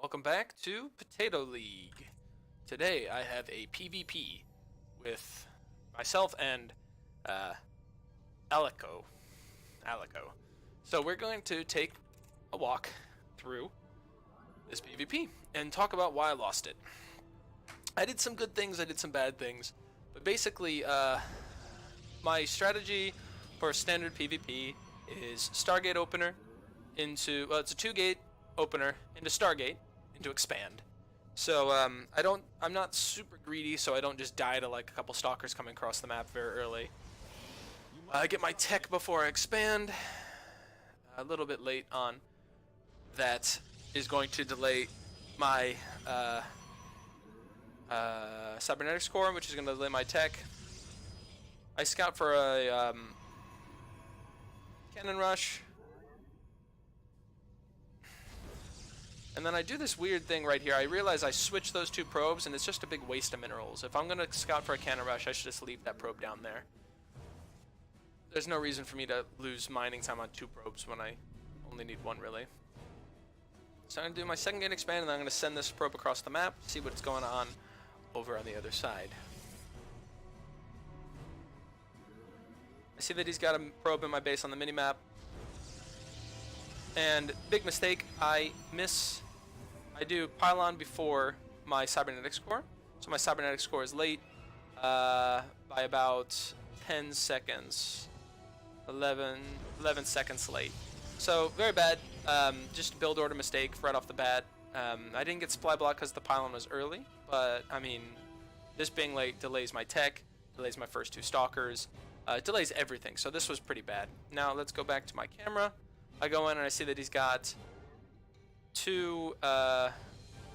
Welcome back to Potato League. Today I have a PvP with myself and Alico. So we're going to take a walk through this PvP and talk about why I lost it. I did some good things, I did some bad things, but basically my strategy for a standard PvP is Stargate opener into, well, it's a 2-gate opener into Stargate into expand. So I'm not super greedy, so I don't just die to like a couple stalkers coming across the map very early. I get my tech before I expand. A little bit late on. That is going to delay my cybernetics core, which is going to delay my tech. I scout for a cannon rush. And then I do this weird thing right here. I realize I switch those two probes, and it's just a big waste of minerals. If I'm going to scout for a cannon rush, I should just leave that probe down there. There's no reason for me to lose mining time on two probes when I only need one, really. So I'm going to do my second gate expand, and then I'm going to send this probe across the map, see what's going on over on the other side. I see that he's got a probe in my base on the minimap. And big mistake, I do pylon before my cybernetics core. So my cybernetics core is late by about 10 seconds. 11 seconds late. So very bad, just a build order mistake right off the bat. I didn't get supply block because the pylon was early, but I mean, this being late delays my tech, delays my first two stalkers, it delays everything. So this was pretty bad. Now let's go back to my camera. I go in and I see that he's got two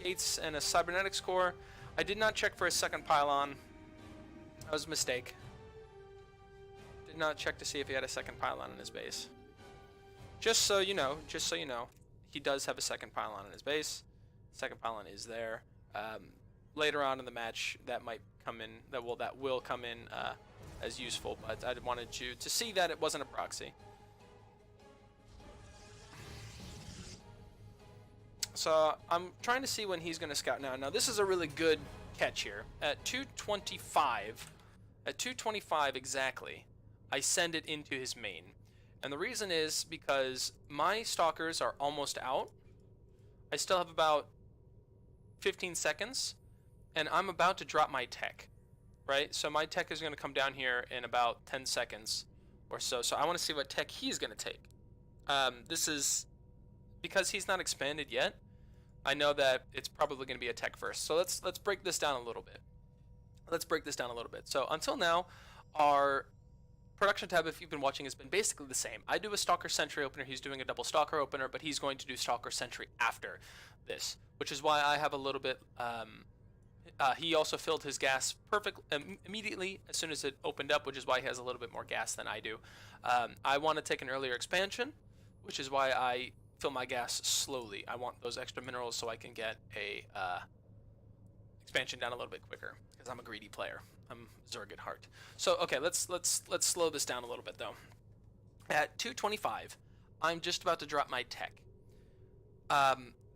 gates and a cybernetics core. I did not check for a second pylon. That was a mistake. Did not check to see if he had a second pylon in his base. Just so you know, he does have a second pylon in his base. Second pylon is there. Later on in the match, that might come in. That will come in as useful. But I wanted you to see that it wasn't a proxy. So I'm trying to see when he's going to scout now. Now this is a really good catch here. At 225 exactly, I send it into his main. And the reason is because my stalkers are almost out. I still have about 15 seconds, and I'm about to drop my tech, right? So my tech is going to come down here in about 10 seconds or so. So I want to see what tech he's going to take. This is because he's not expanded yet. I know that it's probably going to be a tech first. So let's break this down a little bit. So until now, our production tab, if you've been watching, has been basically the same. I do a Stalker Sentry opener, he's doing a double Stalker opener, but he's going to do Stalker Sentry after this, which is why I have a little bit, he also filled his gas immediately as soon as it opened up, which is why he has a little bit more gas than I do. I want to take an earlier expansion, which is why I fill my gas slowly. I want those extra minerals so I can get a expansion down a little bit quicker, because I'm a greedy player. I'm Zerg at heart. So okay, let's slow this down a little bit though. At 225, I'm just about to drop my tech.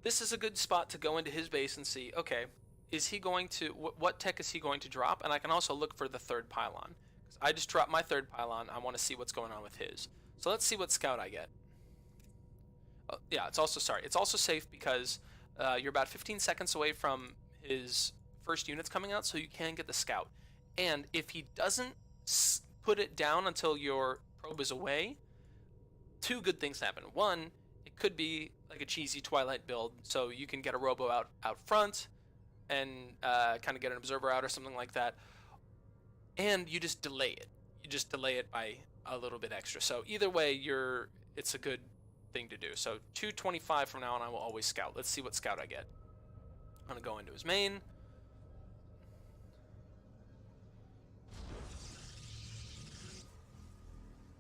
This is a good spot to go into his base and see, okay, is he going to, what tech is he going to drop? And I can also look for the third pylon, because I just dropped my third pylon. I want to see what's going on with his. So let's see what scout I get. Yeah, it's also safe because you're about 15 seconds away from his first units coming out, so you can get the scout. And if he doesn't put it down until your probe is away, two good things happen. One, it could be like a cheesy Twilight build, so you can get a robo out front and kind of get an observer out or something like that. And you just delay it. You just delay it by a little bit extra. So either way, it's a good thing to do. So 225 from now on, I will always scout. Let's see what scout I get. I'm gonna go into his main.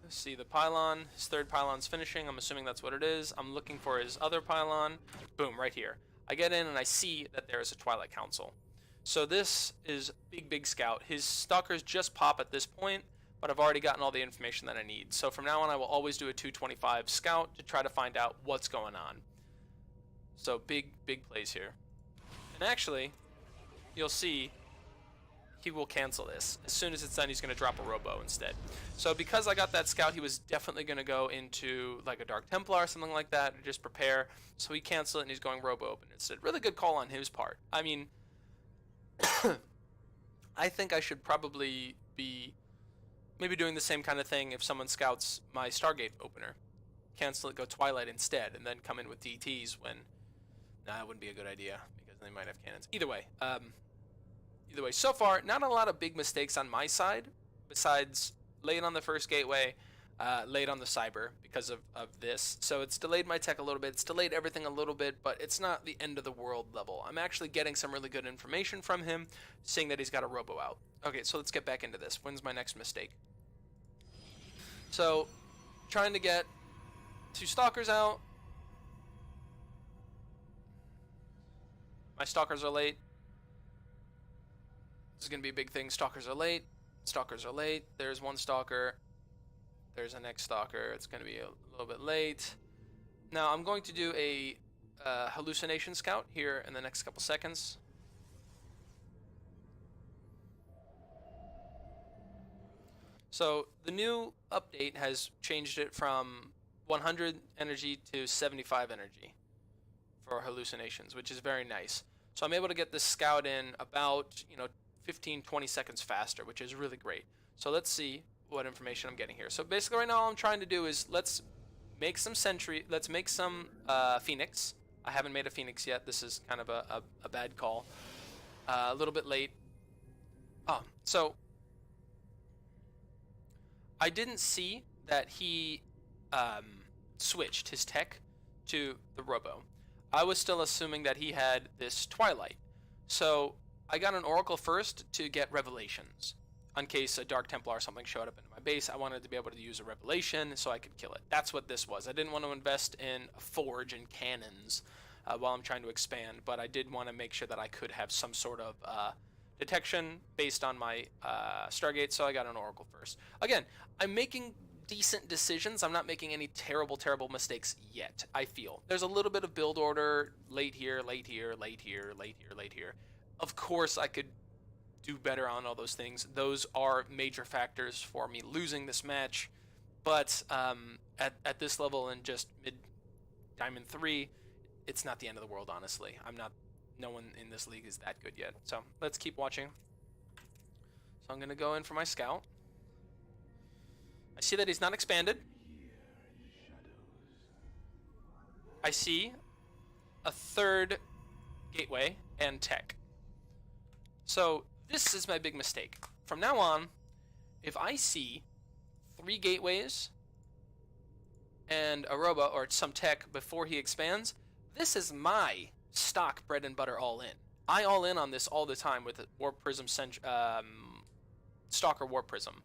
Let's see the pylon. His third pylon's finishing. I'm assuming that's what it is. I'm looking for his other pylon. Boom, right here. I get in and I see that there is a Twilight Council. So this is big scout. His stalkers just pop at this point, but I've already gotten all the information that I need. So from now on, I will always do a 225 scout to try to find out what's going on. So big plays here. And actually, you'll see he will cancel this. As soon as it's done, he's going to drop a Robo instead. So because I got that scout, he was definitely going to go into like a Dark Templar or something like that, or just prepare. So he canceled it, and he's going Robo open instead. Really good call on his part. I mean, I think I should probably be maybe doing the same kind of thing if someone scouts my Stargate opener. Cancel it, go Twilight instead, and then come in with DTs when... Nah, that wouldn't be a good idea, because they might have cannons. Either way, so far, not a lot of big mistakes on my side, besides late on the first gateway, late on the cyber because of this. So it's delayed my tech a little bit, it's delayed everything a little bit, but it's not the end of the world level. I'm actually getting some really good information from him, seeing that he's got a Robo out. Okay, so let's get back into this. When's my next mistake? So, trying to get 2 Stalkers out. My Stalkers are late. This is going to be a big thing. Stalkers are late. Stalkers are late. There's 1 Stalker. There's a next Stalker. It's going to be a little bit late. Now, I'm going to do a hallucination scout here in the next couple seconds. So, the new update has changed it from 100 energy to 75 energy for hallucinations, which is very nice. So I'm able to get this scout in about, 15-20 seconds faster, which is really great. So let's see what information I'm getting here. So basically right now all I'm trying to do is let's make some sentry, let's make some Phoenix. I haven't made a Phoenix yet. This is kind of a bad call. A little bit late. So I didn't see that he switched his tech to the Robo. I was still assuming that he had this Twilight. So I got an Oracle first to get Revelations. In case a Dark Templar or something showed up in my base, I wanted to be able to use a Revelation so I could kill it. That's what this was. I didn't want to invest in a Forge and cannons while I'm trying to expand, but I did want to make sure that I could have some sort of detection based on my Stargate, so I got an Oracle first. Again, I'm making decent decisions. I'm not making any terrible mistakes yet, I feel. There's a little bit of build order, late here, late here, late here, late here, late here. Of course, I could do better on all those things. Those are major factors for me losing this match, but at this level in just mid-Diamond 3, it's not the end of the world, honestly. No one in this league is that good yet. So let's keep watching. So I'm going to go in for my scout. I see that he's not expanded. I see a 3rd gateway and tech. So this is my big mistake. From now on, if I see 3 gateways and a Robo or some tech before he expands, this is my stock bread and butter all in. I all in on this all the time with the Warp Prism, Stalker Warp Prism.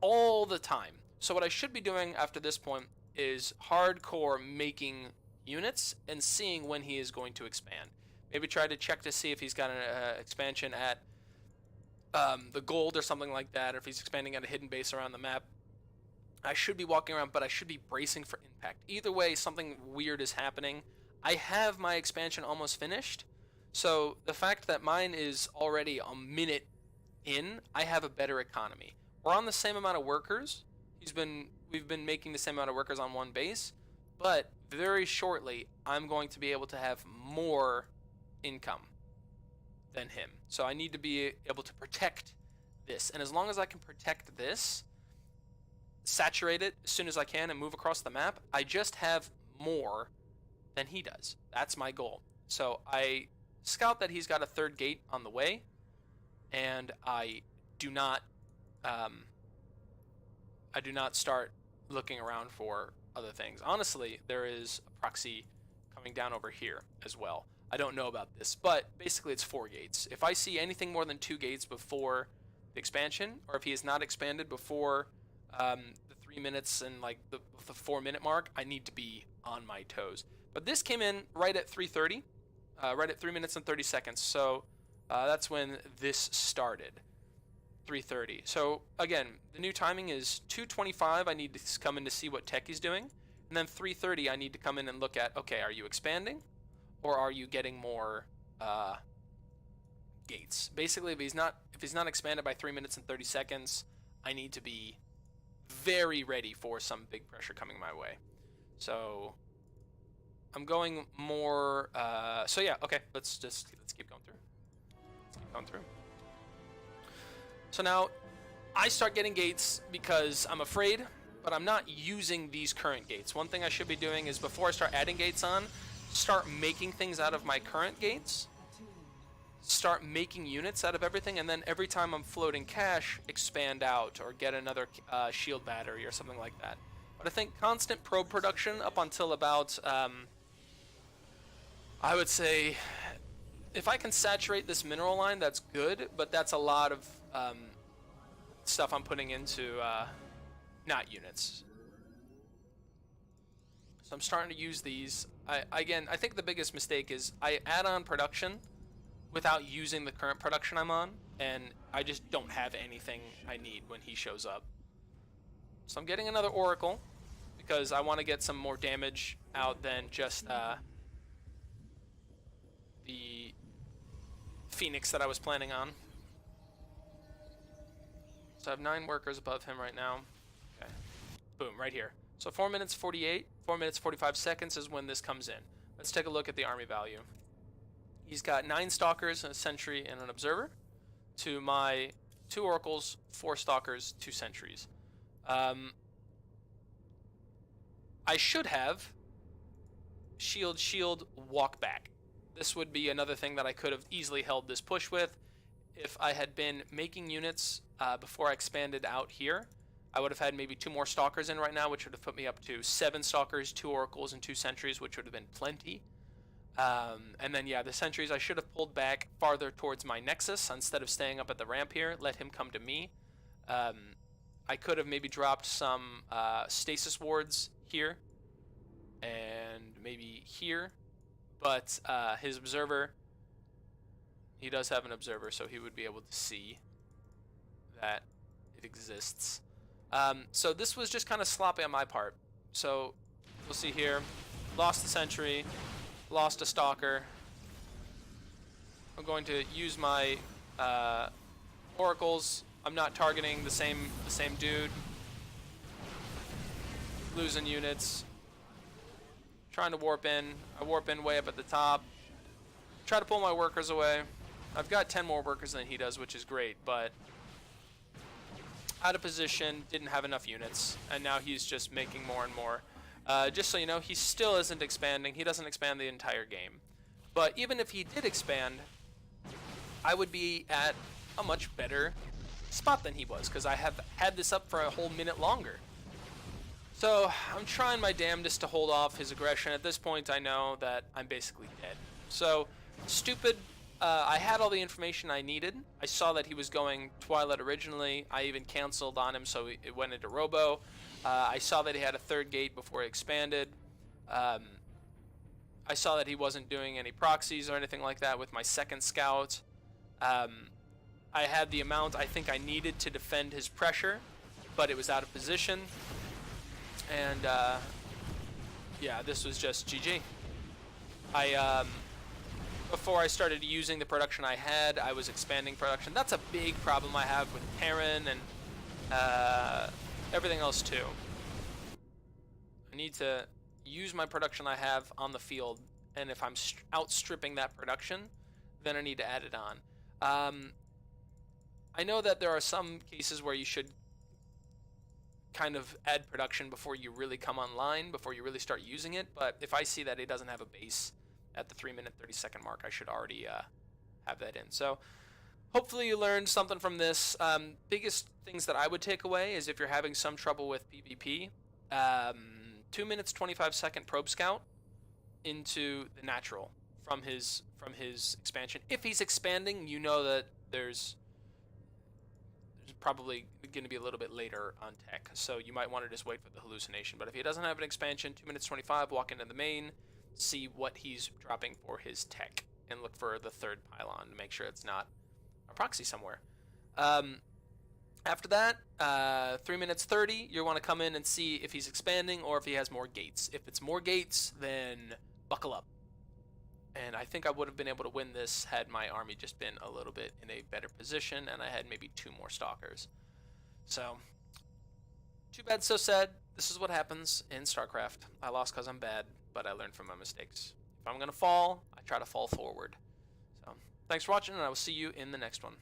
All the time. So what I should be doing after this point is hardcore making units and seeing when he is going to expand. Maybe try to check to see if he's got an expansion at the gold or something like that, or if he's expanding at a hidden base around the map. I should be walking around, but I should be bracing for impact. Either way, something weird is happening. I have my expansion almost finished, so the fact that mine is already a minute in, I have a better economy. We're on the same amount of workers. We've been making the same amount of workers on one base, but very shortly I'm going to be able to have more income than him. So I need to be able to protect this, and as long as I can protect this, saturate it as soon as I can, and move across the map, I just have more than he does. That's my goal. So I scout that he's got a 3rd gate on the way, and I do not start looking around for other things. Honestly, there is a proxy coming down over here as well. I don't know about this, but basically it's 4 gates. If I see anything more than 2 gates before the expansion, or if he is not expanded before the 3 minutes and like the 4-minute mark, I need to be on my toes. But this came in right at 3:30, right at 3 minutes and 30 seconds. So that's when this started. 3:30. So again, the new timing is 2:25. I need to come in to see what tech he's doing, and then 3:30 I need to come in and look at, okay, are you expanding, or are you getting more gates? Basically, if he's not expanded by 3 minutes and 30 seconds, I need to be very ready for some big pressure coming my way. So I'm going more. So yeah, okay. Let's keep going through. Let's keep going through. So now I start getting gates because I'm afraid, but I'm not using these current gates. One thing I should be doing is before I start adding gates on, start making things out of my current gates. Start making units out of everything, and then every time I'm floating cash, expand out or get another shield battery or something like that. But I think constant probe production up until about, I would say, if I can saturate this mineral line, that's good, but that's a lot of stuff I'm putting into not units. So I'm starting to use these. I think the biggest mistake is I add on production without using the current production I'm on, and I just don't have anything I need when he shows up. So I'm getting another Oracle because I want to get some more damage out than just the Phoenix that I was planning on. So I have 9 workers above him right now. Okay. Boom, right here. So 4 minutes 48, 4 minutes 45 seconds is when this comes in. Let's take a look at the army value. He's got 9 stalkers, a sentry, and an observer. To my 2 oracles, 4 stalkers, 2 sentries. I should have shield, walk back. This would be another thing that I could have easily held this push with. If I had been making units before I expanded out here, I would have had maybe 2 more stalkers in right now, which would have put me up to 7 stalkers, 2 oracles, and 2 sentries, which would have been plenty. And then, yeah, the sentries I should have pulled back farther towards my nexus instead of staying up at the ramp here. Let him come to me. I could have maybe dropped some stasis wards here and maybe here. But his observer, he does have an observer, so he would be able to see that it exists. So this was just kind of sloppy on my part. So we'll see here. Lost the sentry. Lost a stalker. I'm going to use my oracles. I'm not targeting the same dude. Losing units. Trying to warp in. I warp in way up at the top. Try to pull my workers away. I've got 10 more workers than he does, which is great, but out of position, didn't have enough units, and now he's just making more and more. Just so you know, he still isn't expanding. He doesn't expand the entire game. But even if he did expand, I would be at a much better spot than he was, because I have had this up for a whole minute longer. So I'm trying my damnedest to hold off his aggression. At this point, I know that I'm basically dead. So, stupid. I had all the information I needed. I saw that he was going Twilight originally. I even canceled on him, so it went into Robo. I saw that he had a 3rd gate before he expanded. I saw that he wasn't doing any proxies or anything like that with my 2nd scout. I had the amount I think I needed to defend his pressure, but it was out of position. And yeah, this was just GG. Before I started using the production I had, I was expanding production. That's a big problem I have with Terran and everything else too. I need to use my production I have on the field, and if I'm outstripping that production, then I need to add it on. I know that there are some cases where you should kind of add production before you really come online, before you really start using it, but if I see that it doesn't have a base at the 3 minute 30 second mark, I should already have that in. So hopefully you learned something from this. Biggest things that I would take away is if you're having some trouble with PvP, 2 minutes 25 second probe scout into the natural from his expansion. If he's expanding, you know that there's probably going to be a little bit later on tech, so you might want to just wait for the hallucination. But if he doesn't have an expansion, 2 minutes 25, walk into the main, see what he's dropping for his tech, and look for the 3rd pylon to make sure it's not a proxy somewhere. After that, 3 minutes 30, you want to come in and see if he's expanding or if he has more gates. If it's more gates, then buckle up and I think I would have been able to win this had my army just been a little bit in a better position and I had maybe 2 more stalkers. So, too bad, so sad. This is what happens in StarCraft. I lost because I'm bad, but I learned from my mistakes. If I'm going to fall, I try to fall forward. So, thanks for watching, and I will see you in the next one.